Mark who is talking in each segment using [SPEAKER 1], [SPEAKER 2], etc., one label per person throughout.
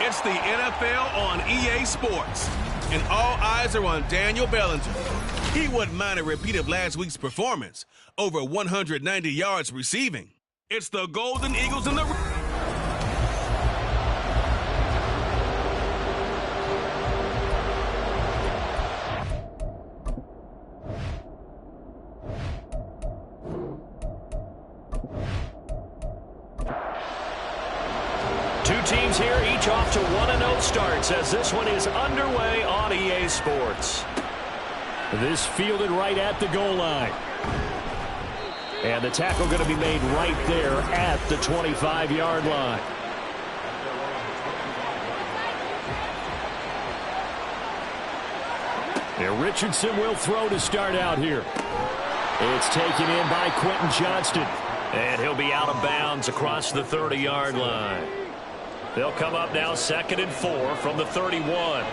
[SPEAKER 1] It's the NFL on EA Sports, and all eyes are on Daniel Bellinger. He wouldn't mind a repeat of last week's performance, over 190 yards receiving. It's the Golden Eagles in the...
[SPEAKER 2] Two teams here, each off to 1-0 starts as this one is underway on EA Sports. This fielded right at the goal line. And the tackle going to be made right there at the 25-yard line. And Richardson will throw to start out here. It's taken in by Quentin Johnston. And he'll be out of bounds across the 30-yard line. They'll come up now 2nd and 4 from the 31.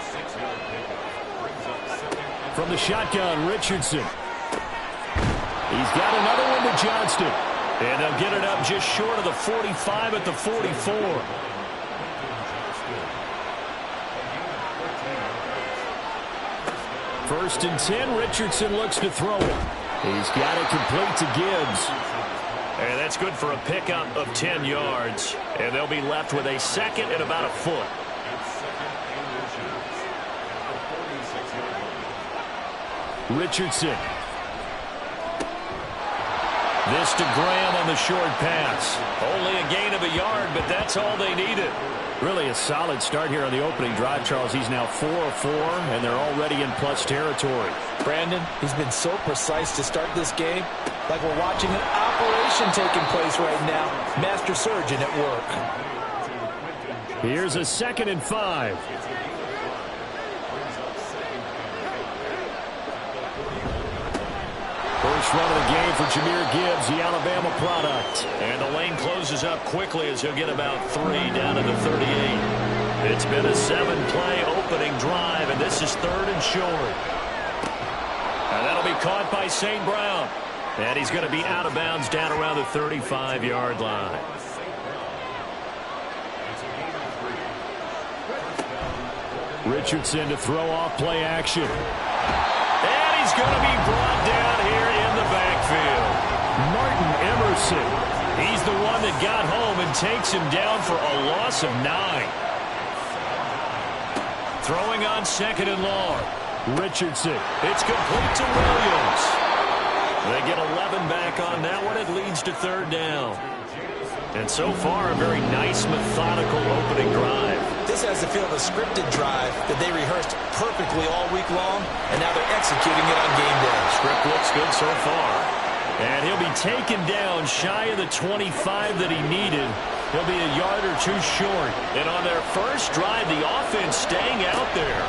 [SPEAKER 2] From the shotgun, Richardson. He's got another one to Johnston. And they'll get it up just short of the 45 at the 44. First and 10, Richardson looks to throw it. He's got it complete to Gibbs. And that's good for a pickup of 10 yards. And they'll be left with a second and about a foot. Richardson. This to Graham on the short pass. Only a gain of a yard, but that's all they needed. Really a solid start here on the opening drive, Charles. He's now 4 of 4, and they're already in plus territory.
[SPEAKER 3] Brandon, he's been so precise to start this game, like we're watching an operation taking place right now. Master surgeon at work.
[SPEAKER 2] Here's a 2nd and 5. First run of the game for Jahmyr Gibbs, the Alabama product. And the lane closes up quickly as he'll get about 3 down to the 38. It's been a 7-play opening drive, and this is 3rd and short. And that'll be caught by St. Brown. And he's going to be out of bounds down around the 35-yard line. Richardson to throw off play action. And he's going to be brought down here in the backfield. Martin Emerson. He's the one that got home and takes him down for a loss of 9. Throwing on 2nd and long. Richardson. It's complete to Williams. They get 11 back on that one. It leads to 3rd down. And so far, a very nice, methodical opening drive.
[SPEAKER 3] This has the feel of a scripted drive that they rehearsed perfectly all week long, and now they're executing it on game day.
[SPEAKER 2] Script looks good so far. And he'll be taken down shy of the 25 that he needed. He'll be a yard or 2 short. And on their first drive, the offense staying out there.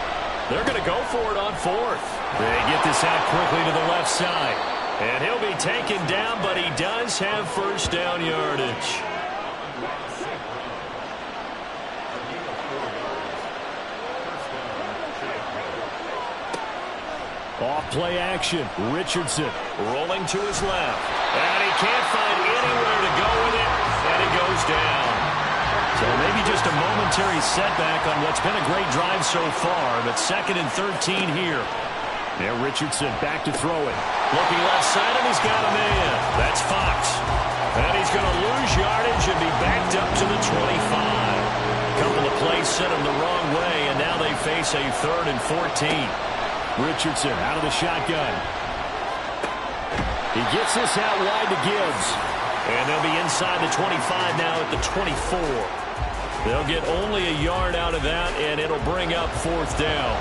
[SPEAKER 2] They're going to go for it on 4th. They get this out quickly to the left side. And he'll be taken down, but he does have first down yardage. Off play action. Richardson rolling to his left. And he can't find anywhere to go with it. And he goes down. So maybe just a momentary setback on what's been a great drive so far. But 2nd and 13 here. Now Richardson back to throw it. Looking left side, and he's got a man. That's Fox. And he's going to lose yardage and be backed up to the 25. Couple of plays sent him the wrong way, and now they face a 3rd and 14. Richardson out of the shotgun. He gets this out wide to Gibbs. And they'll be inside the 25 now at the 24. They'll get only a yard out of that, and it'll bring up 4th down.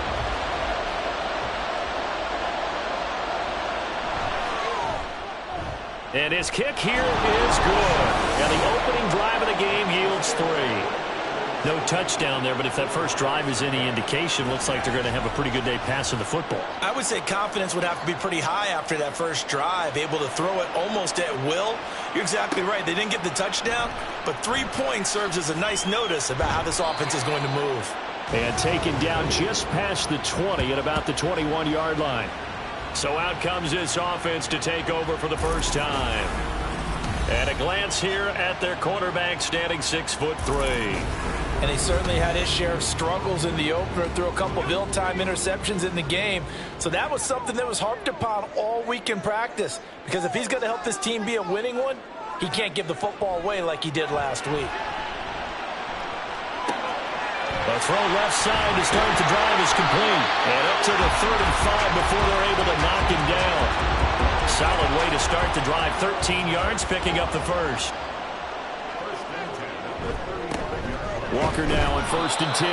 [SPEAKER 2] And his kick here is good. And the opening drive of the game yields 3. No touchdown there, but if that first drive is any indication, looks like they're going to have a pretty good day passing the football.
[SPEAKER 3] I would say confidence would have to be pretty high after that first drive, able to throw it almost at will. You're exactly right. They didn't get the touchdown, but 3 points serves as a nice notice about how this offense is going to move.
[SPEAKER 2] And taken down just past the 20 at about the 21-yard line. So out comes this offense to take over for the first time. And a glance here at their quarterback standing 6'3".
[SPEAKER 3] And he certainly had his share of struggles in the opener, threw a couple of ill-timed interceptions in the game. So that was something that was harped upon all week in practice. Because if he's going to help this team be a winning one, he can't give the football away like he did last week.
[SPEAKER 2] The throw left side to start the drive is complete. And up to the 3rd and 5 before they're able to knock him down. Solid way to start the drive. 13 yards, picking up the first. Walker now on 1st and 10.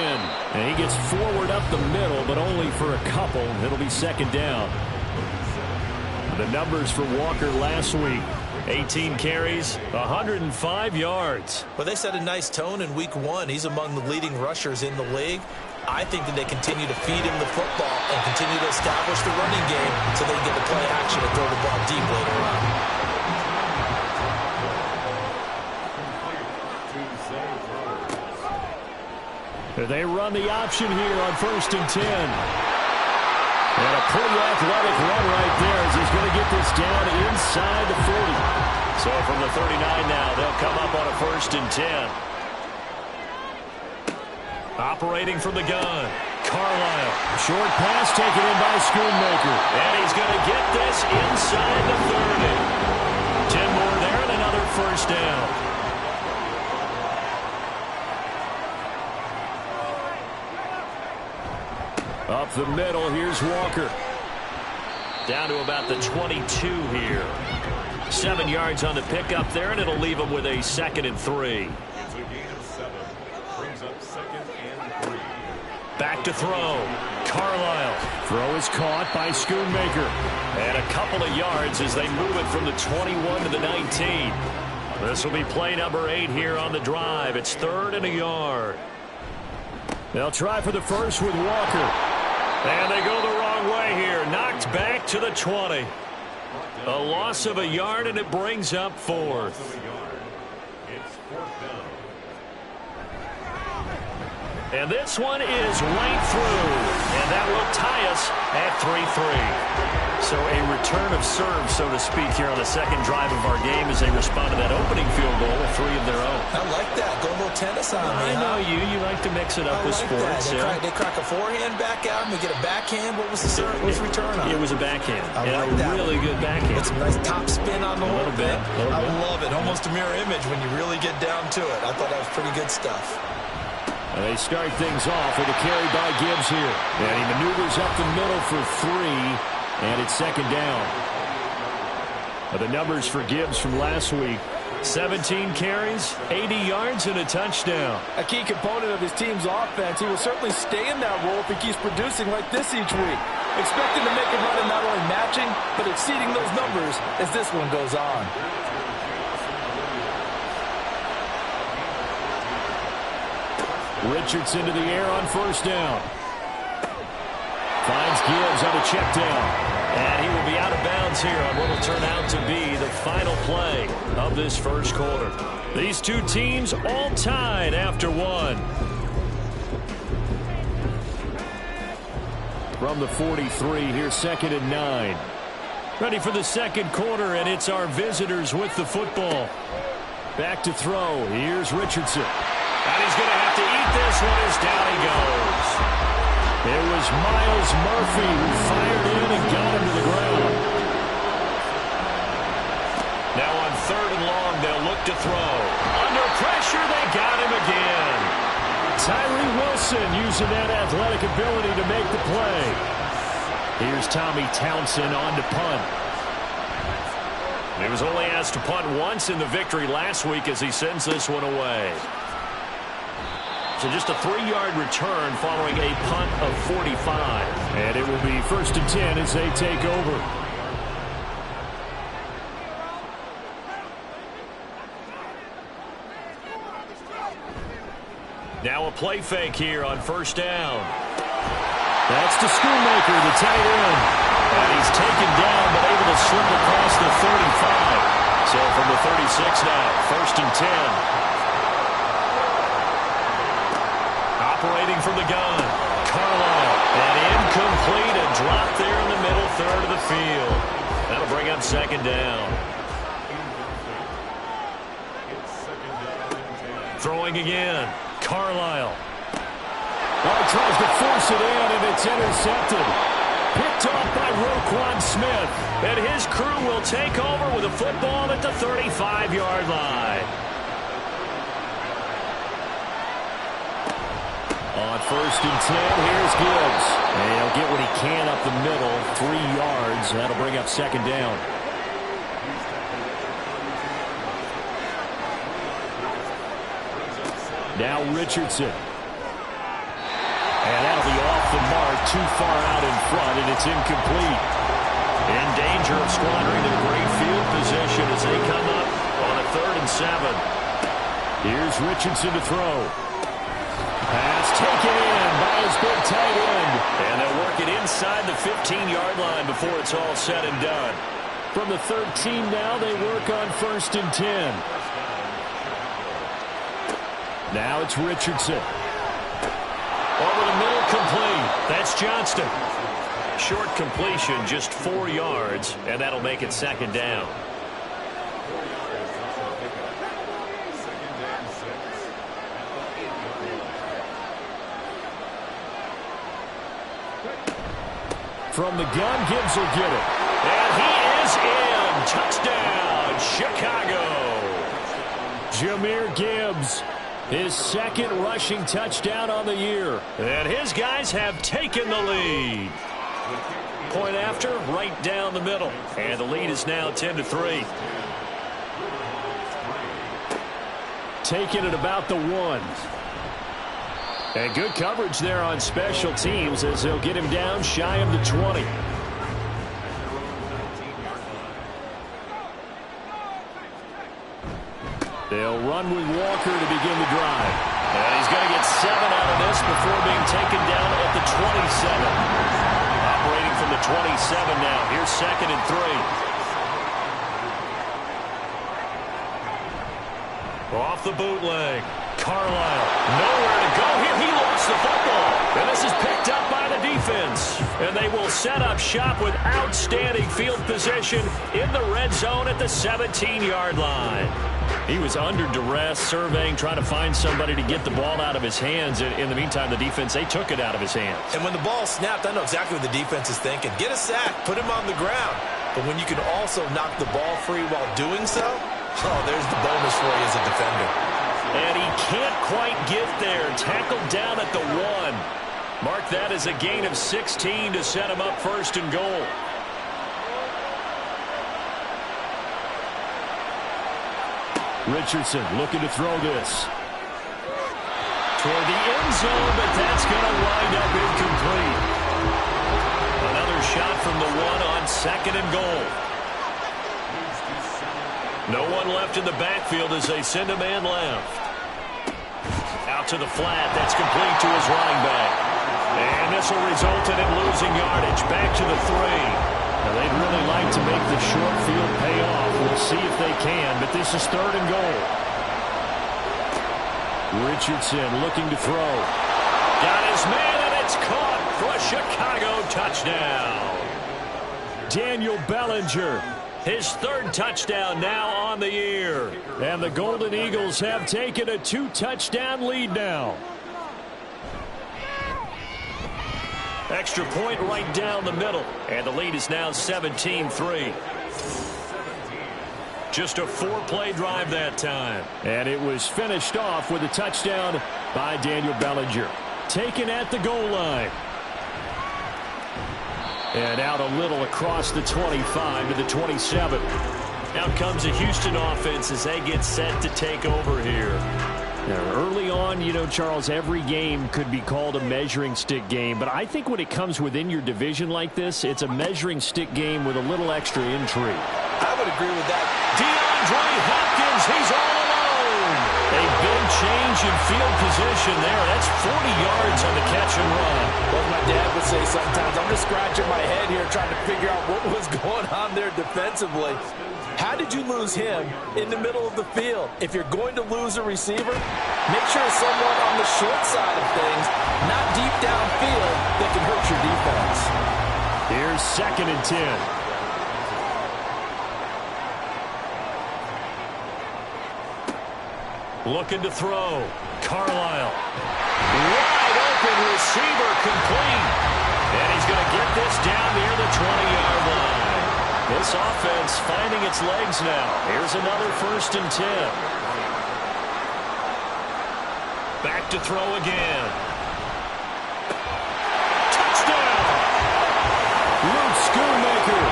[SPEAKER 2] And he gets forward up the middle, but only for a couple. It'll be 2nd down. The numbers for Walker last week. 18 carries, 105 yards.
[SPEAKER 3] Well, they set a nice tone in week 1. He's among the leading rushers in the league. I think that they continue to feed him the football and continue to establish the running game so they can get the play action and throw the ball deep later on.
[SPEAKER 2] They run the option here on 1st and 10. And a pretty athletic run right there as he's going to get this down inside the 40. So from the 39 now, they'll come up on a 1st and 10. Operating from the gun, Carlisle. Short pass taken in by Schoonmaker. And he's going to get this inside the 30. 10 more there and another 1st down. Up the middle, here's Walker. Down to about the 22 here. 7 yards on the pickup there, and it'll leave him with a 2nd and 3.
[SPEAKER 4] It's a gain of 7. Brings up 2nd and 3.
[SPEAKER 2] Back to throw. Carlisle. Throw is caught by Schoonmaker. And a couple of yards as they move it from the 21 to the 19. This will be play number 8 here on the drive. It's 3rd and a yard. They'll try for the first with Walker. And they go the wrong way here. Knocked back to the 20. A loss of a yard, and it brings up 4th.
[SPEAKER 4] It's 4th down.
[SPEAKER 2] And this one is right through. And that will tie us at 3-3. So a return of serve, so to speak, here on the 2nd drive of our game as they respond to that opening field goal with 3 of their own.
[SPEAKER 3] I like that. Go a little tennis on me.
[SPEAKER 2] I know you. You like to mix it up with sports.
[SPEAKER 3] They crack a forehand back out and we get a backhand. What was the serve? What was the return on?
[SPEAKER 2] It was a backhand.
[SPEAKER 3] I like that.
[SPEAKER 2] Really good backhand.
[SPEAKER 3] It's a nice top spin on the whole
[SPEAKER 2] bit.
[SPEAKER 3] I love it. Almost a mirror image when you really get down to it. I thought that was pretty good stuff.
[SPEAKER 2] And they start things off with a carry by Gibbs here. And he maneuvers up the middle for 3. And it's 2nd down. The numbers for Gibbs from last week. 17 carries, 80 yards, and a touchdown.
[SPEAKER 5] A key component of his team's offense. He will certainly stay in that role if he keeps producing like this each week. Expecting to make a run and not only matching, but exceeding those numbers as this one goes on.
[SPEAKER 2] Richardson to the air on 1st down. Finds Gibbs on a check down. And he will be out of bounds here on what will turn out to be the final play of this 1st quarter. These two teams all tied after 1. From the 43, here's 2nd and 9. Ready for the 2nd quarter, and it's our visitors with the football. Back to throw. Here's Richardson. And he's going to have to eat this one as down he goes. It was Miles Murphy who fired in and got him to the ground. Now on 3rd and long, they'll look to throw. Under pressure, they got him again. Tyree Wilson using that athletic ability to make the play. Here's Tommy Townsend on to punt. He was only asked to punt once in the victory last week as he sends this one away. So just a 3-yard return following a punt of 45. And it will be 1st and 10 as they take over. Now a play fake here on 1st down. That's to Schoonmaker, the tight end. And he's taken down but able to slip across the 35. So from the 36 now, 1st and 10. Operating from the gun, Carlisle, and incomplete, a drop there in the middle 3rd of the field. That'll bring up 2nd down. Throwing again, Carlisle. Oh, he tries to force it in, and it's intercepted. Picked off by Roquan Smith. And his crew will take over with a football at the 35-yard line. On 1st and 10, here's Gibbs. And he'll get what he can up the middle, 3 yards. That'll bring up 2nd down. Now Richardson. And that'll be off the mark, too far out in front, and it's incomplete. In danger of squandering their great field position as they come up on a 3rd and 7. Here's Richardson to throw. Pass taken in by his big tight end. And they'll work it inside the 15-yard line before it's all said and done. From the 13 now, they work on 1st and 10. Now it's Richardson. Over the middle, complete. That's Johnston. Short completion, just 4 yards, and that'll make it 2nd down. From the gun, Gibbs will get it. And he is in. Touchdown, Chicago. Jahmyr Gibbs. His 2nd rushing touchdown on the year. And his guys have taken the lead. Point after, right down the middle. And the lead is now 10-3. Taking it about the 1. And good coverage there on special teams as they'll get him down shy of the 20. They'll run with Walker to begin the drive. And he's going to get 7 out of this before being taken down at the 27. Operating from the 27 now. Here's 2nd and 3. Off the bootleg. Carlisle. Nowhere to go here. He lost the football. And this is picked up by the defense. And they will set up shop with outstanding field position in the red zone at the 17-yard line. He was under duress, surveying, trying to find somebody to get the ball out of his hands. In the meantime, the defense, they took it out of his hands.
[SPEAKER 3] And when the ball snapped, I know exactly what the defense is thinking. Get a sack, put him on the ground. But when you can also knock the ball free while doing so, oh, there's the bonus for you as a defender.
[SPEAKER 2] And he can't quite get there. Tackled down at the 1. Mark that as a gain of 16 to set him up 1st and goal. Richardson looking to throw this. Toward the end zone, but that's going to wind up incomplete. Another shot from the 1 on 2nd and goal. No one left in the backfield as they send a man left. Out to the flat. That's complete to his running back. And this will result in him losing yardage. Back to the 3. Now, they'd really like to make the short field pay off. We'll see if they can, but this is 3rd and goal. Richardson looking to throw. Got his man, and it's caught for a Chicago touchdown. Daniel Bellinger, his 3rd touchdown now on the year. And the Golden Eagles have taken a 2-touchdown lead now. Extra point right down the middle. And the lead is now 17-3. Just a 4-play drive that time. And it was finished off with a touchdown by Daniel Bellinger. Taken at the goal line. And out a little across the 25 to the 27. Out comes the Houston offense as they get set to take over here. Now, early on, you know, Charles, every game could be called a measuring stick game. But I think when it comes within your division like this, it's a measuring stick game with a little extra intrigue.
[SPEAKER 3] I would agree with that.
[SPEAKER 2] DeAndre Hopkins, he's all alone. A big change in field position there. That's 40 yards on the catch and run.
[SPEAKER 5] Well, my dad would say sometimes, I'm just scratching my head here trying to figure out what was going on there defensively. How did you lose him in the middle of the field? If you're going to lose a receiver, make sure it's someone on the short side of things, not deep downfield, that can hurt your defense.
[SPEAKER 2] Here's 2nd and 10. Looking to throw. Carlisle. Wide open receiver complete. And he's going to get this down near the 20-yard line. This offense finding its legs now. Here's another 1st and 10. Back to throw again. Touchdown! Luke Schoonmaker.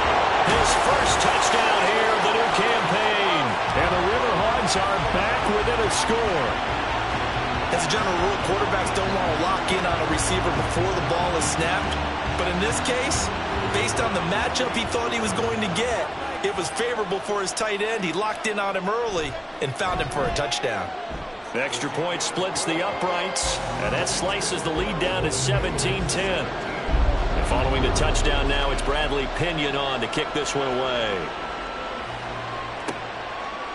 [SPEAKER 2] His first touchdown here of the new campaign. And the River Hogs are back within a score.
[SPEAKER 3] As a general rule, quarterbacks don't want to lock in on a receiver before the ball is snapped. But in this case, based on the matchup he thought he was going to get, it was favorable for his tight end. He locked in on him early and found him for a touchdown.
[SPEAKER 2] The extra point splits the uprights, and that slices the lead down to 17-10. And following the touchdown now, it's Bradley Pinion on to kick this one away.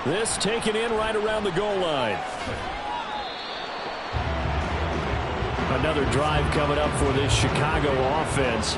[SPEAKER 2] This taken in right around the goal line. Another drive coming up for this Chicago offense.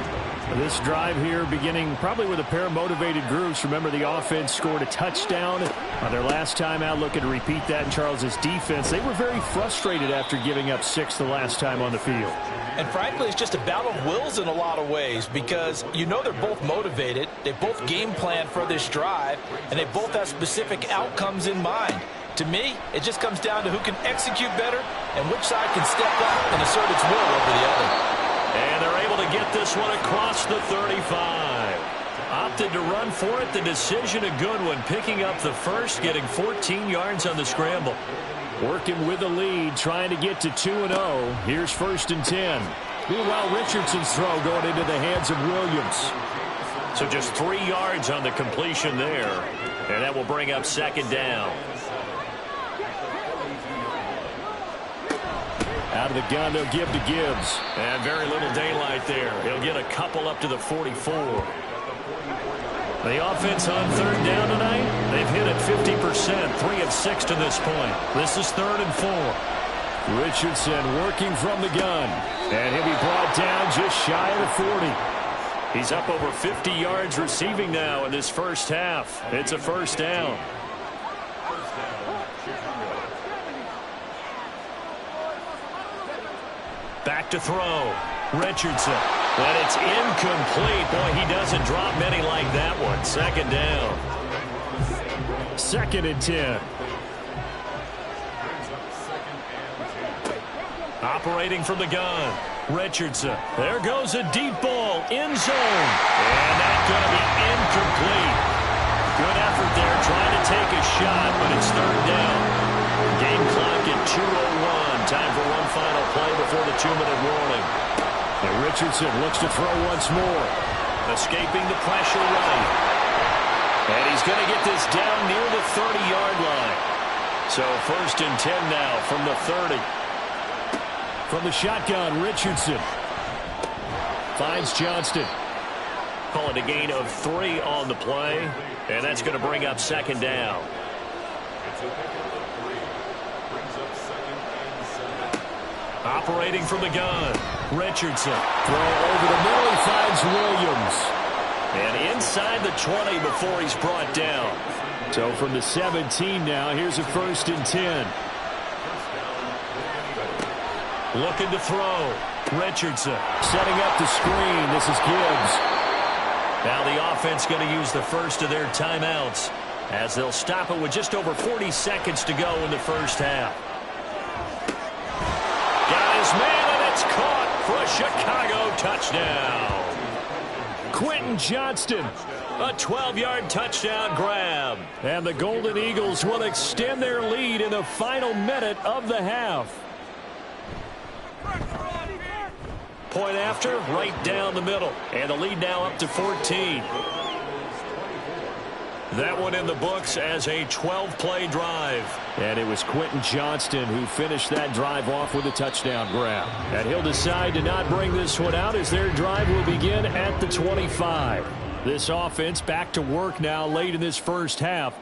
[SPEAKER 2] This drive here beginning probably with a pair of motivated groups. Remember, the offense scored a touchdown on their last time out. Looking to repeat that in Charles's defense. They were very frustrated after giving up 6 the last time on the field.
[SPEAKER 5] And frankly, it's just a battle of wills in a lot of ways because you know they're both motivated. They both game plan for this drive, and they both have specific outcomes in mind. To me, it just comes down to who can execute better and which side can step up and assert its will over the other.
[SPEAKER 2] And they're able to get this one across the 35. Opted to run for it. The decision a good one. Picking up the first, getting 14 yards on the scramble. Working with the lead, trying to get to 2-0. Here's 1st and 10. Meanwhile, Richardson's throw going into the hands of Williams. So just 3 yards on the completion there. And that will bring up 2nd down. Out of the gun, they'll give to Gibbs. And very little daylight there. He'll get a couple up to the 44. The offense on 3rd down tonight, they've hit it 50%, 3 of 6 to this point. This is 3rd and 4. Richardson working from the gun. And he'll be brought down just shy of the 40. He's up over 50 yards receiving now in this first half. It's a 1st down. Back to throw. Richardson. But it's incomplete. Boy, he doesn't drop many like that one. 2nd down. 2nd and 10. Operating from the gun. Richardson. There goes a deep ball. End zone. And that's going to be incomplete. Good effort there trying to take a shot, but it's 3rd down. Game clock at 2:01. Time for one final play before the 2-minute warning. And Richardson looks to throw once more. Escaping the pressure right. And he's going to get this down near the 30-yard line. So 1st and 10 now from the 30. From the shotgun, Richardson. Finds Johnston. Call it a gain of 3 on the play. And that's going to bring up 2nd down. Operating from the gun. Richardson. Throw over the middle. He finds Williams. And inside the 20 before he's brought down. So from the 17 now, here's a 1st and 10. Looking to throw. Richardson. Setting up the screen. This is Gibbs. Now the offense going to use the first of their timeouts as they'll stop it with just over 40 seconds to go in the first half. Got his man, and it's caught for a Chicago touchdown. Quentin Johnston, a 12-yard touchdown grab. And the Golden Eagles will extend their lead in the final minute of the half. Point after, right down the middle. And the lead now up to 14. That one in the books as a 12-play drive. And it was Quentin Johnston who finished that drive off with a touchdown grab. And he'll decide to not bring this one out as their drive will begin at the 25. This offense back to work now late in this first half.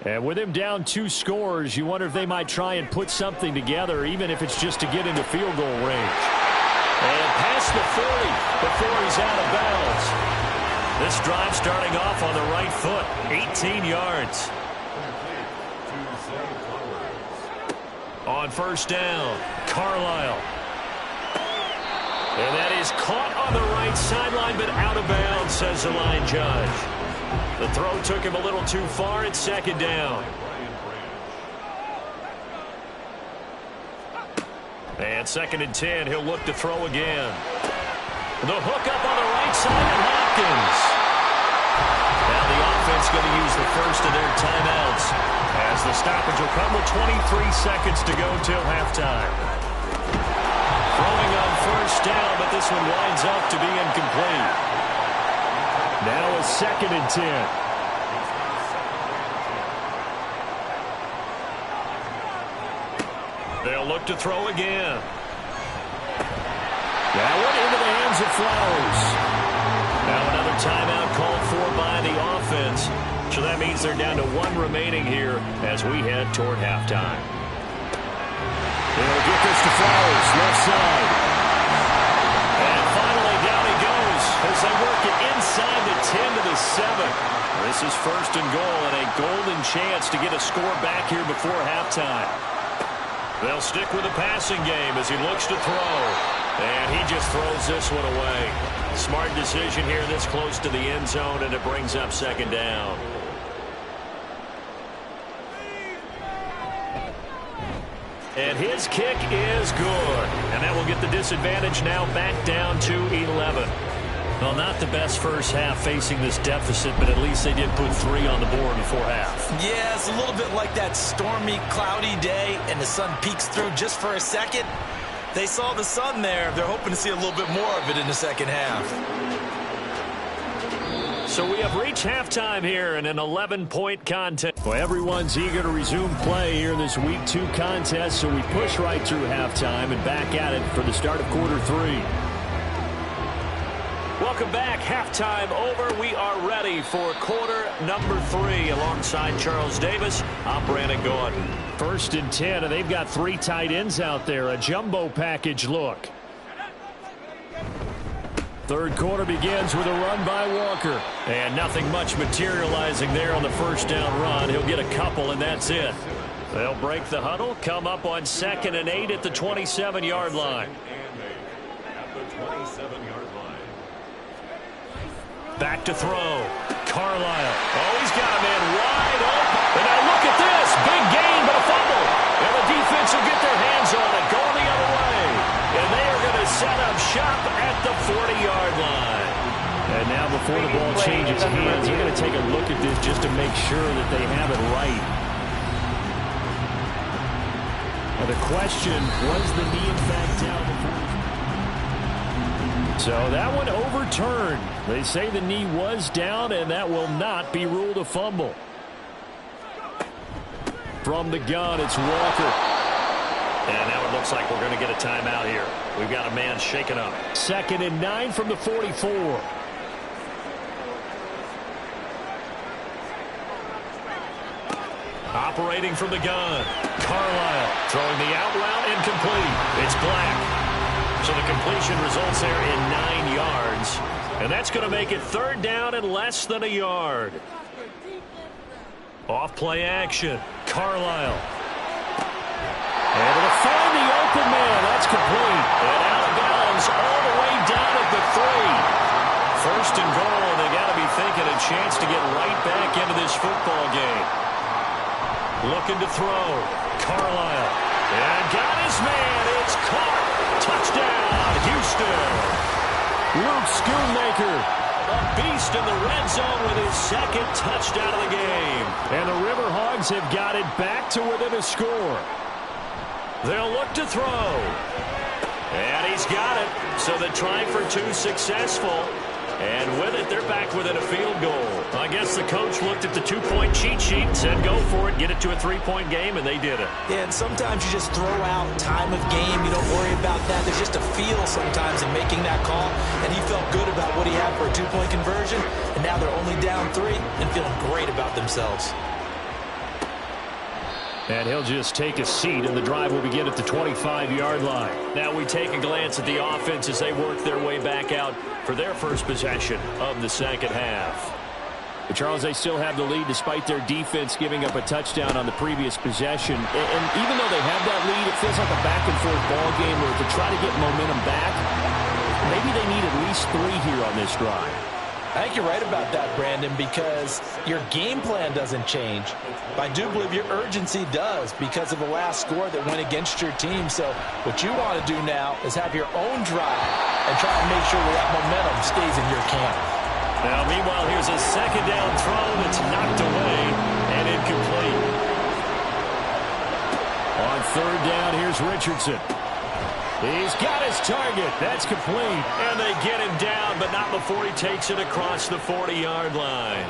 [SPEAKER 2] And with him down 2 scores, you wonder if they might try and put something together, even if it's just to get into field goal range. And past the 30 before he's out of bounds. This drive starting off on the right foot, 18 yards. On first down, Carlisle. And that is caught on the right sideline, but out of bounds, says the line judge. The throw took him a little too far. It's second down. And 2nd and 10, he'll look to throw again. The hook up on the right side of Hopkins. Now the offense going to use the first of their timeouts, as the stoppage will come with 23 seconds to go till halftime. Throwing on first down, but this one winds up to be incomplete. Now a 2nd and 10. They'll look to throw again. That one into the hands of Flowers. Now another timeout called for by the offense. So that means they're down to 1 remaining here as we head toward halftime. They'll get this to Flowers, left side. And finally down he goes as they work it inside the 10 to the 7. This is 1st and goal and a golden chance to get a score back here before halftime. They'll stick with the passing game as he looks to throw. And he just throws this one away. Smart decision here this close to the end zone, and it brings up 2nd down. And his kick is good. And that will get the disadvantage now back down to 11. Well, not the best first half facing this deficit, but at least they did put 3 on the board before half.
[SPEAKER 3] Yeah, it's a little bit like that stormy, cloudy day, and the sun peeks through just for a second. They saw the sun there. They're hoping to see a little bit more of it in the second half.
[SPEAKER 2] So we have reached halftime here in an 11-point contest. Well, everyone's eager to resume play here in this Week 2 contest, so we push right through halftime and back at it for the start of quarter 3. Welcome back. Halftime over. We are ready for quarter number 3 alongside Charles Davis. I'm Brandon Gordon. 1st and 10, and they've got 3 tight ends out there. A jumbo package look. 3rd quarter begins with a run by Walker. And nothing much materializing there on the first down run. He'll get a couple, and that's it. They'll break the huddle, come up on 2nd and 8 at the 27-yard line. Back to throw. Carlisle. Oh, he's got a man wide open. And now look at this. Big gain, but a fumble. And the defense will get their hands on it. Going the other way. And they are going to set up shop at the 40-yard line. And now before the ball changes hands, they're going to take a look at this just to make sure that they have it right. Now the question, was the knee in fact down before? So that one overturned. They say the knee was down, and that will not be ruled a fumble. From the gun, it's Walker. And now it looks like we're going to get a timeout here. We've got a man shaken up. 2nd and 9 from the 44. Operating from the gun. Carlisle throwing the out route incomplete. It's Black. So the completion results there in 9 yards. And that's going to make it 3rd down and less than a yard. Off play action. Carlisle. Able to find the open man. That's complete. And out of bounds all the way down at the 3. 1st and goal, and they got to be thinking a chance to get right back into this football game. Looking to throw. Carlisle. And got his man. It's caught. Touchdown, Houston. Luke Schoonmaker, a beast in the red zone with his 2nd touchdown of the game. And the River Hogs have got it back to within a score. They'll look to throw. And he's got it. So the try for 2 successful. And with it, they're back within a field goal. I guess the coach looked at the 2-point cheat sheet and said, go for it, get it to a 3-point game, and they did it.
[SPEAKER 3] Yeah, and sometimes you just throw out time of game. You don't worry about that. There's just a feel sometimes in making that call, and he felt good about what he had for a 2-point conversion, and now they're only down 3 and feeling great about themselves.
[SPEAKER 2] And he'll just take a seat, and the drive will begin at the 25-yard line. Now we take a glance at the offense as they work their way back out for their first possession of the second half. But Charles, they still have the lead despite their defense giving up a touchdown on the previous possession. And even though they have that lead, it feels like a back-and-forth ball game where to try to get momentum back, maybe they need at least 3 here on this drive.
[SPEAKER 5] I think you're right about that, Brandon, because your game plan doesn't change. But I do believe your urgency does because of the last score that went against your team. So what you want to do now is have your own drive and try to make sure that momentum stays in your camp.
[SPEAKER 2] Now, meanwhile, here's a second down throw that's knocked away and incomplete. On third down, here's Richardson. He's got his target. That's complete. And they get him down, but not before he takes it across the 40-yard line.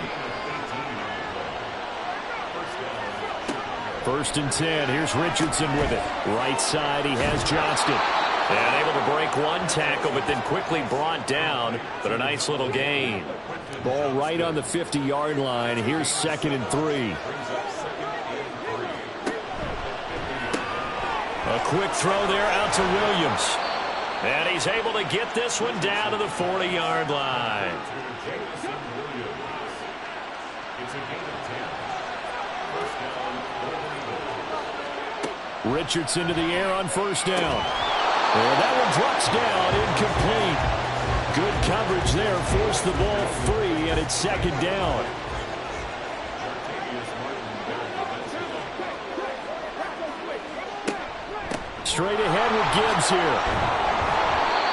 [SPEAKER 2] First and 10. Here's Richardson with it. Right side, he has Johnston. And able to break one tackle, but then quickly brought down. But a nice little gain. Ball right on the 50-yard line. Here's 2nd and 3. A quick throw there out to Williams. And he's able to get this one down to the 40-yard line. Richardson to the air on first down. And that one drops down, incomplete. Good coverage there, forced the ball free, and it's 2nd down. Straight ahead with Gibbs here.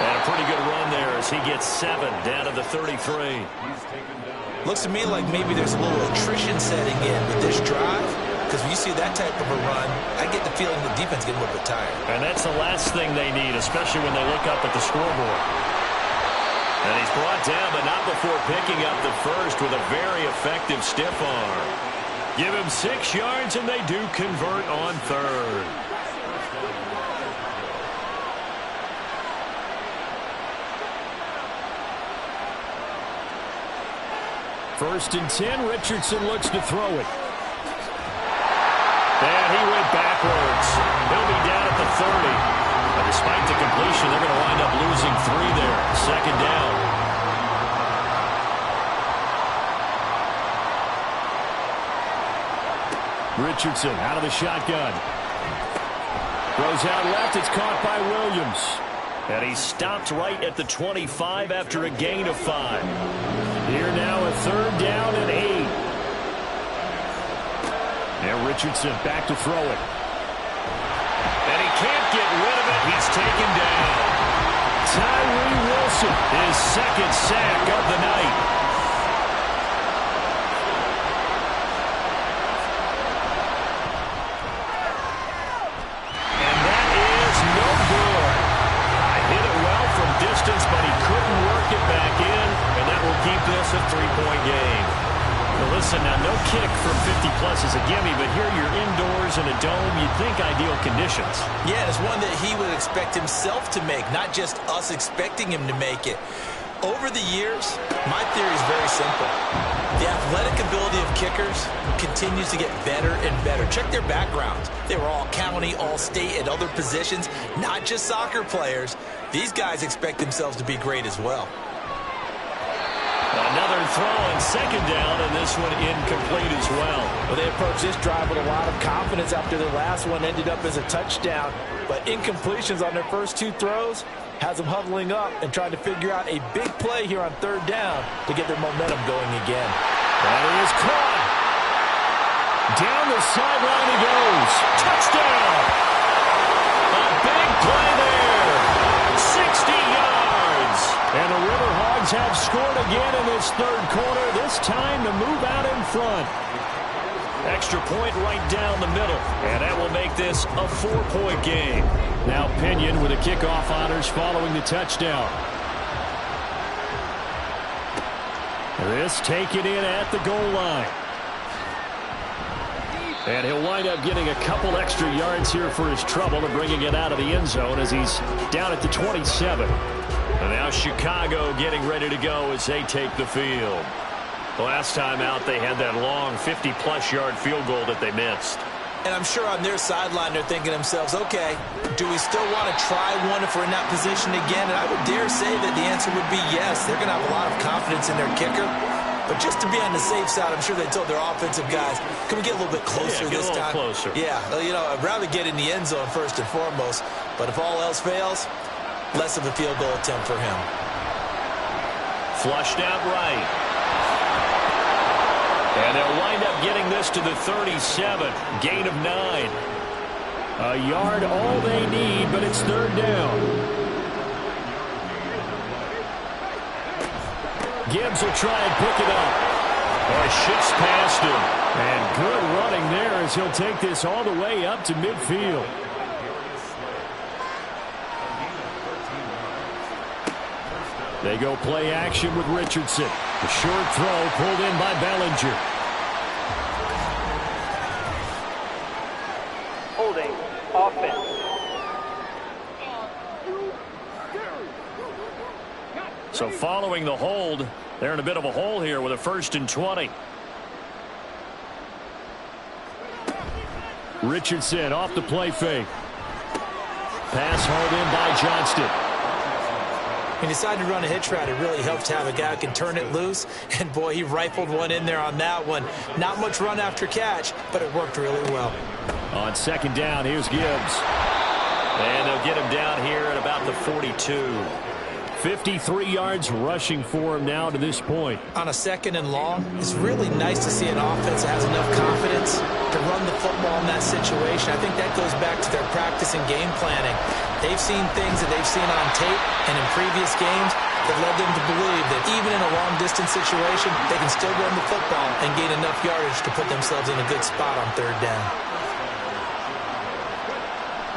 [SPEAKER 2] And a pretty good run there as he gets 7 down to the 33.
[SPEAKER 3] Looks to me like maybe there's a little attrition setting in with this drive. Because when you see that type of a run, I get the feeling the defense getting a little bit tired.
[SPEAKER 2] And that's the last thing they need, especially when they look up at the scoreboard. And he's brought down, but not before picking up the first with a very effective stiff arm. Give him 6 yards, and they do convert on third. First and 10, Richardson looks to throw it. And he went backwards. He'll be down at the 30. But despite the completion, they're going to wind up losing 3 there. 2nd down. Richardson out of the shotgun. Throws out left. It's caught by Williams. And he stopped right at the 25 after a gain of 5. Here now a 3rd down and 8. And Richardson back to throw it. And he can't get rid of it. He's taken down. Tyree Wilson, his 2nd sack of the night. And that is no good. Hit it well from distance, but he couldn't work it back in. And that will keep this a 3-point game. Well, listen, now no kick from 50-plus is a gimme, but here you're indoors in a dome. You'd think ideal conditions.
[SPEAKER 3] Yeah, it's one that he would expect himself to make, not just us expecting him to make it. Over the years, my theory is very simple. The athletic ability of kickers continues to get better and better. Check their backgrounds. They were all county, all state, at other positions, not just soccer players. These guys expect themselves to be great as well.
[SPEAKER 2] Another throw on 2nd down, and this one incomplete as well.
[SPEAKER 5] Well, they approached this drive with a lot of confidence after their last one ended up as a touchdown. But incompletions on their first 2 throws has them huddling up and trying to figure out a big play here on 3rd down to get their momentum going again.
[SPEAKER 2] And he is caught. Down the sideline he goes. Touchdown! A big play there. 60 yards. And the River Hogs have scored again in this 3rd quarter, this time to move out in front. Extra point right down the middle, and that will make this a 4-point game. Now Pinion with the kickoff honors following the touchdown. This taken in at the goal line. And he'll wind up getting a couple extra yards here for his trouble and bringing it out of the end zone as he's down at the 27. And now Chicago getting ready to go as they take the field. The last time out, they had that long 50-plus yard field goal that they missed.
[SPEAKER 3] And I'm sure on their sideline they're thinking to themselves, okay, do we still want to try one if we're in that position again? And I would dare say that the answer would be yes. They're going to have a lot of confidence in their kicker. But just to be on the safe side, I'm sure they told their offensive guys, can we get a little bit closer this time?
[SPEAKER 2] Closer.
[SPEAKER 3] Yeah, you know, I'd rather get in the end zone first and foremost. But if all else fails, less of a field goal attempt for him.
[SPEAKER 2] Flushed out right. And they'll wind up getting this to the 37. Gain of 9. A yard all they need, but it's third down. Gibbs will try and pick it up. Or shifts past him. And good running there as he'll take this all the way up to midfield. They go play action with Richardson. The short throw pulled in by Bellinger.
[SPEAKER 6] Holding offense.
[SPEAKER 2] So following the hold, they're in a bit of a hole here with a 1st and 20. Richardson off the play fake. Pass hauled in by Johnston.
[SPEAKER 3] He decided to run a hitch route. It really helps to have a guy who can turn it loose. And, boy, he rifled one in there on that one. Not much run after catch, but it worked really well.
[SPEAKER 2] On 2nd down, here's Gibbs. And they'll get him down here at about the 42. 53 yards rushing for him now to this point.
[SPEAKER 3] On a 2nd and long, it's really nice to see an offense that has enough confidence to run the football in that situation. I think that goes back to their practice and game planning. They've seen things that they've seen on tape and in previous games that led them to believe that even in a long-distance situation, they can still run the football and gain enough yardage to put themselves in a good spot on 3rd down.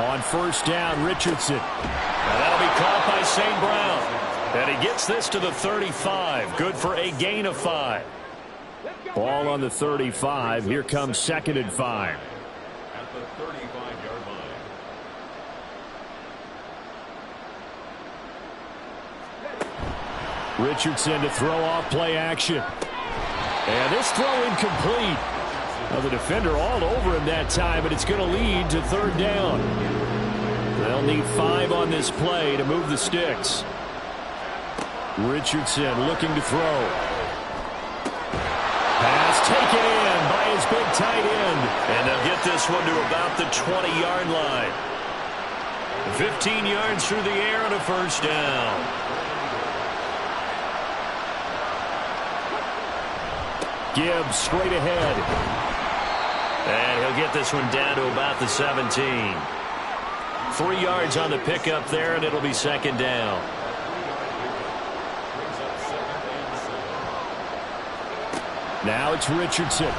[SPEAKER 2] On 1st down, Richardson. And that'll be caught by St. Brown. And he gets this to the 35. Good for a gain of 5. Ball on the 35. Here comes 2nd and 5.
[SPEAKER 4] At the 35-yard line.
[SPEAKER 2] Richardson to throw off play action. And this throw incomplete. Now the defender all over him that time, but it's going to lead to 3rd down. They'll need 5 on this play to move the sticks. Richardson looking to throw. Pass taken in by his big tight end. And they'll get this one to about the 20-yard line. 15 yards through the air and a 1st down. Gibbs straight ahead. And he'll get this one down to about the 17. 3 yards on the pickup there, and it'll be 2nd down. Now it's Richardson.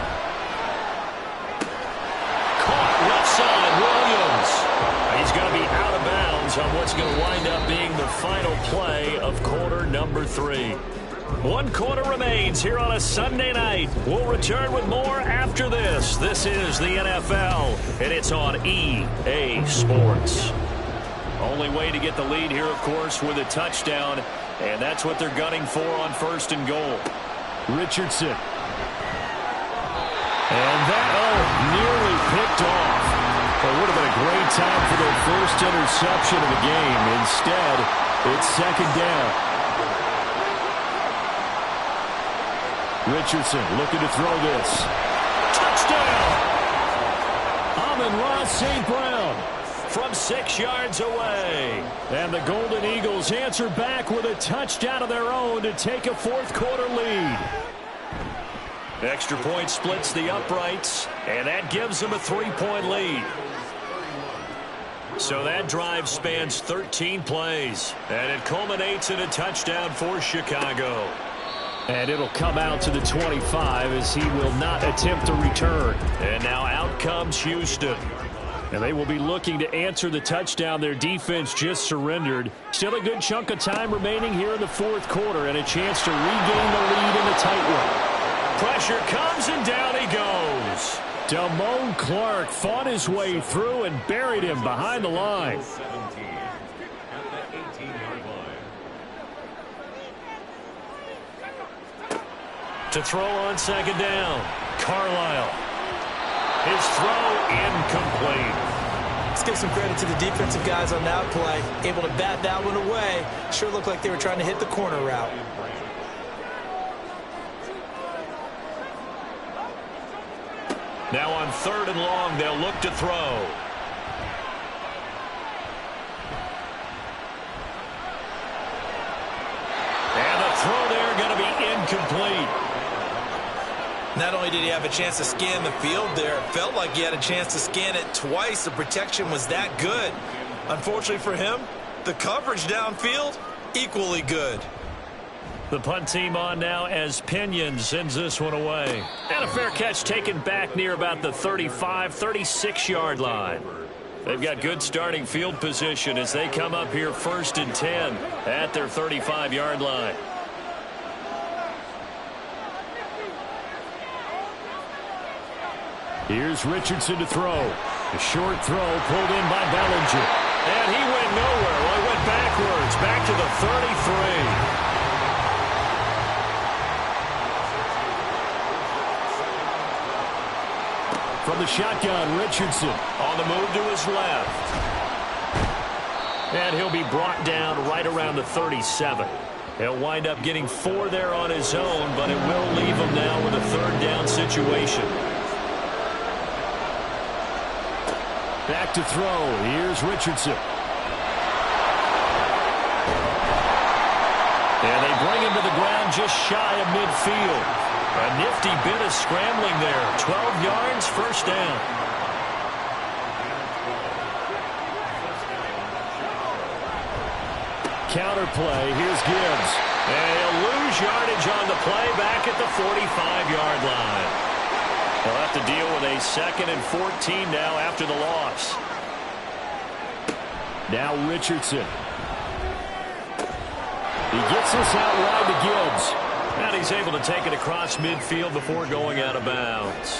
[SPEAKER 2] Caught left side, Williams. He's going to be out of bounds on what's going to wind up being the final play of quarter number 3. 1 quarter remains here on a Sunday night. We'll return with more after this. This is the NFL, and it's on EA Sports. Only way to get the lead here, of course, with a touchdown, and that's what they're gunning for on 1st and goal. Richardson. And that, nearly picked off. It would have been a great time for their first interception of the game. Instead, it's 2nd down. Richardson looking to throw this. Touchdown! Amon-Ra St. Brown from 6 yards away. And the Golden Eagles answer back with a touchdown of their own to take a 4th quarter lead. Extra point splits the uprights, and that gives them a 3-point lead. So that drive spans 13 plays, and it culminates in a touchdown for Chicago. And it'll come out to the 25 as he will not attempt to return. And now out comes Houston. And they will be looking to answer the touchdown their defense just surrendered. Still a good chunk of time remaining here in the 4th quarter and a chance to regain the lead in the tight one. Pressure comes and down he goes. Damone Clark fought his way through and buried him behind the line.
[SPEAKER 4] 17 at the 18-yard line.
[SPEAKER 2] To throw on 2nd down, Carlisle. His throw incomplete.
[SPEAKER 3] Let's give some credit to the defensive guys on that play. Able to bat that one away. Sure looked like they were trying to hit the corner route.
[SPEAKER 2] Now on 3rd and long, they'll look to throw. And the throw there going to be incomplete.
[SPEAKER 3] Not only did he have a chance to scan the field there, it felt like he had a chance to scan it twice. The protection was that good. Unfortunately for him, the coverage downfield, equally good.
[SPEAKER 2] The punt team on now as Pinion sends this one away. And a fair catch taken back near about the 35, 36-yard line. They've got good starting field position as they come up here 1st and 10 at their 35-yard line. Here's Richardson to throw. A short throw pulled in by Bellinger. And he went nowhere. Well, he went backwards, back to the 33. From the shotgun, Richardson on the move to his left. And he'll be brought down right around the 37. He'll wind up getting 4 there on his own, but it will leave him now with a 3rd down situation. Back to throw. Here's Richardson. And they bring him to the ground just shy of midfield. A nifty bit of scrambling there. 12 yards, 1st down. Counter play. Here's Gibbs. And he'll lose yardage on the play back at the 45-yard line. They'll have to deal with a 2nd and 14 now after the loss. Now Richardson. He gets this out wide to Gibbs. And he's able to take it across midfield before going out of bounds.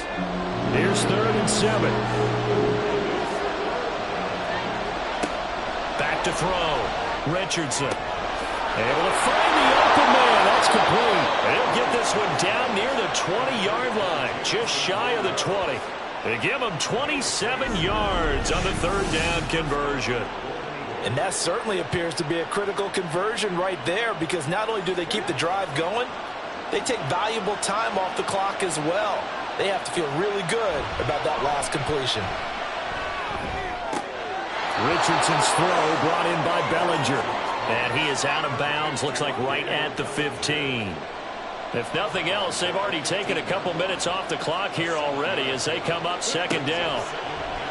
[SPEAKER 2] Here's 3rd and 7. Back to throw. Richardson. Able to find the open man. That's complete. He'll get this one down near the 20-yard line. Just shy of the 20. They give him 27 yards on the 3rd down conversion.
[SPEAKER 5] And that certainly appears to be a critical conversion right there, because not only do they keep the drive going, they take valuable time off the clock as well. They have to feel really good about that last completion.
[SPEAKER 2] Richardson's throw brought in by Bellinger. And he is out of bounds, looks like right at the 15. If nothing else, they've already taken a couple minutes off the clock here already as they come up 2nd down.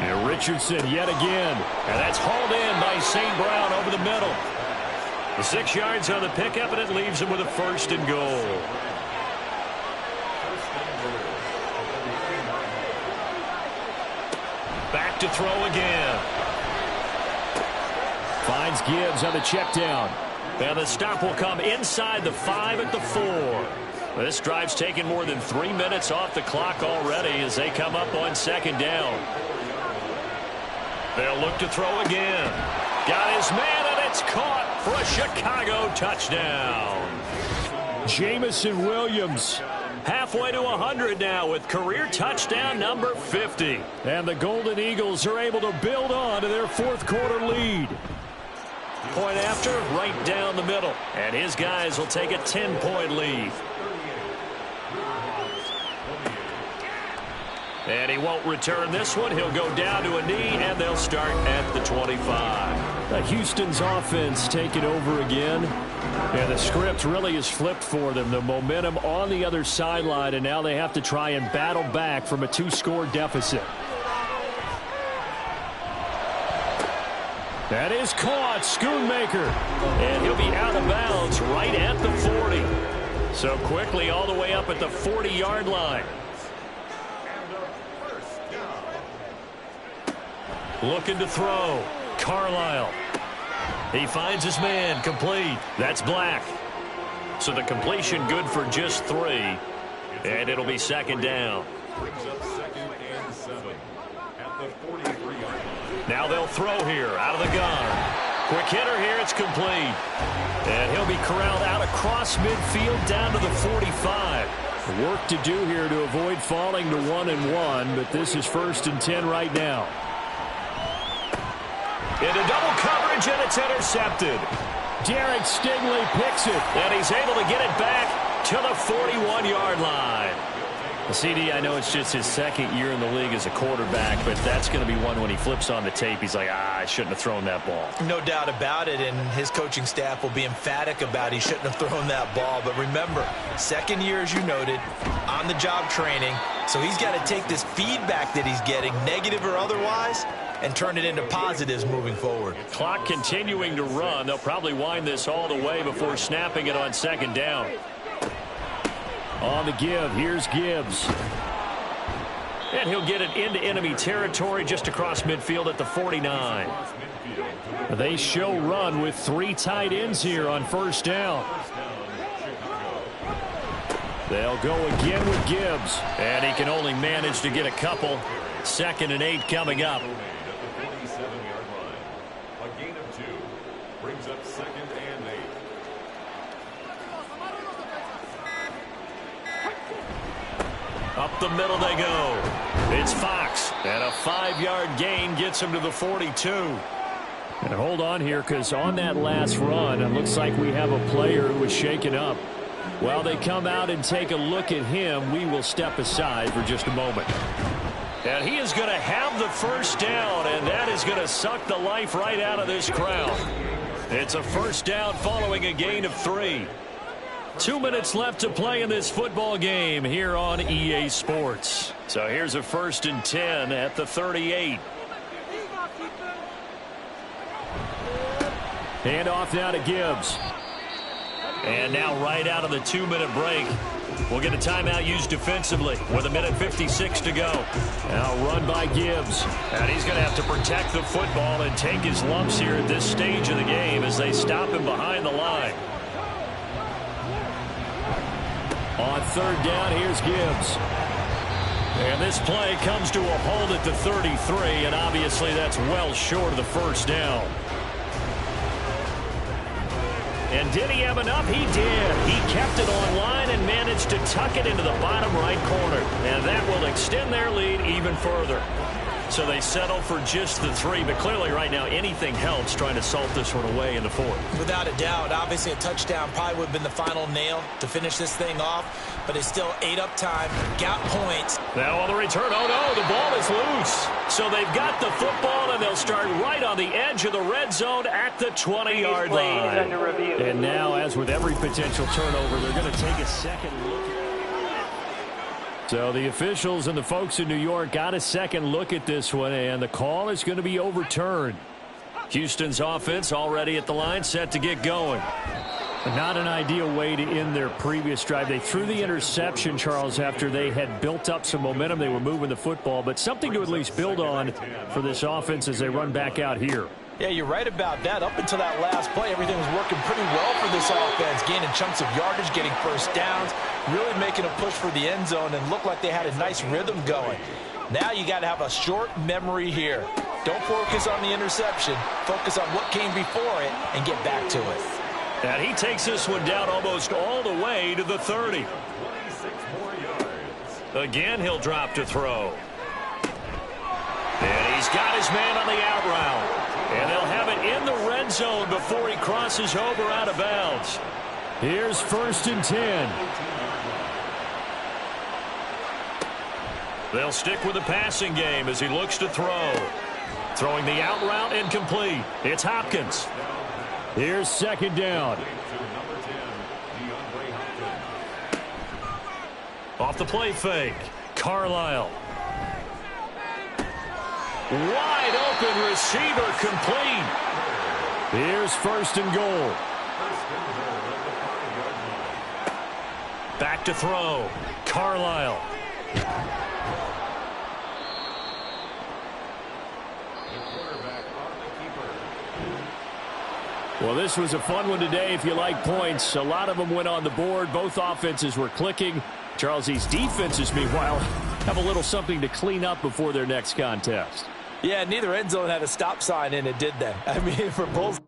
[SPEAKER 2] And Richardson yet again. And that's hauled in by St. Brown over the middle. The 6 yards on the pickup, and it leaves him with a 1st and goal. Back to throw again. Finds Gibbs on the check down. And the stop will come inside the 5 at the 4. This drive's taken more than 3 minutes off the clock already as they come up on 2nd down. They'll look to throw again. Got his man, and it's caught for a Chicago touchdown. Jamison Williams halfway to 100 now with career touchdown number 50. And the Golden Eagles are able to build on to their 4th quarter lead. Point after, right down the middle. And his guys will take a 10-point lead. And he won't return this one. He'll go down to a knee, and they'll start at the 25. Houston's offense taking over again. And the script really is flipped for them. The momentum on the other sideline, and now they have to try and battle back from a 2-score deficit. That is caught. Schoonmaker. And he'll be out of bounds right at the 40. So quickly all the way up at the 40-yard line. Looking to throw. Carlisle. He finds his man. Complete. That's Black. So the completion good for just 3. And it'll be 2nd down.
[SPEAKER 4] Brings up 2nd and 7 at the 43-yard line.
[SPEAKER 2] Now they'll throw here out of the gun. Quick hitter here. It's complete. And he'll be corralled out across midfield down to the 45. Work to do here to avoid falling to 1-1, but this is 1st and 10 right now. Into double coverage, and it's intercepted. Derek Stingley picks it, and he's able to get it back to the 41-yard line. CD, I know it's just his second year in the league as a quarterback, but that's going to be one when he flips on the tape. He's like, I shouldn't have thrown that ball.
[SPEAKER 3] No doubt about it, and his coaching staff will be emphatic about he shouldn't have thrown that ball. But remember, second year, as you noted, on-the-job training, so he's got to take this feedback that he's getting, negative or otherwise, and turn it into positives moving forward.
[SPEAKER 2] Clock continuing to run. They'll probably wind this all the way before snapping it on second down. On the give, here's Gibbs. And he'll get it into enemy territory just across midfield at the 49. They show run with 3 tight ends here on first down. They'll go again with Gibbs. And he can only manage to get a couple. 2nd and 8 coming up.
[SPEAKER 4] A gain of 2 brings up 2nd and 8.
[SPEAKER 2] Up the middle they go. It's Fox. And a 5-yard gain gets him to the 42. And hold on here, because on that last run, it looks like we have a player who was shaken up. While they come out and take a look at him, we will step aside for just a moment. And he is going to have the first down, and that is going to suck the life right out of this crowd. It's a first down following a gain of 3. 2 minutes left to play in this football game here on EA Sports. So here's a 1st and 10 at the 38. Hand off now to Gibbs. And now right out of the 2-minute break, we'll get a timeout used defensively with 1:56 to go. Now run by Gibbs. And he's going to have to protect the football and take his lumps here at this stage of the game as they stop him behind the line. On 3rd down, here's Gibbs. And this play comes to a hold at the 33, and obviously that's well short of the first down. And did he have enough? He did. He kept it online and managed to tuck it into the bottom right corner. And that will extend their lead even further. So they settle for just the 3, but clearly right now anything helps trying to salt this one away in the 4th.
[SPEAKER 3] Without a doubt, obviously a touchdown probably would have been the final nail to finish this thing off, but it's still 8 up time, got points.
[SPEAKER 2] Now on the return, oh no, the ball is loose. So they've got the football and they'll start right on the edge of the red zone at the 20-yard line. And now, as with every potential turnover, they're going to take a second look. So the officials and the folks in New York got a second look at this one, and the call is going to be overturned. Houston's offense already at the line, set to get going. Not an ideal way to end their previous drive. They threw the interception, Charles, after they had built up some momentum. They were moving the football, but something to at least build on for this offense as they run back out here.
[SPEAKER 3] Yeah, you're right about that. Up until that last play, everything was working pretty well for this offense, gaining chunks of yardage, getting first downs, really making a push for the end zone, and looked like they had a nice rhythm going. Now you got to have a short memory here. Don't focus on the interception. Focus on what came before it and get back to it.
[SPEAKER 2] And he takes this one down almost all the way to the 30.
[SPEAKER 4] 26 more yards.
[SPEAKER 2] Again, he'll drop to throw. And he's got his man on the out route. And they'll have it in the red zone before he crosses over out of bounds. Here's 1st and 10. They'll stick with the passing game as he looks to throw. Throwing the out route incomplete. It's Hopkins. Here's 2nd down. Off the play fake. Carlisle. Wide open receiver complete. Here's 1st and goal. Back to throw. Carlisle. Well, this was a fun one today if you like points. A lot of them went on the board. Both offenses were clicking. Charles, these defenses, meanwhile, have a little something to clean up before their next contest.
[SPEAKER 5] Yeah, neither end zone had a stop sign in it, did they? I mean, for both.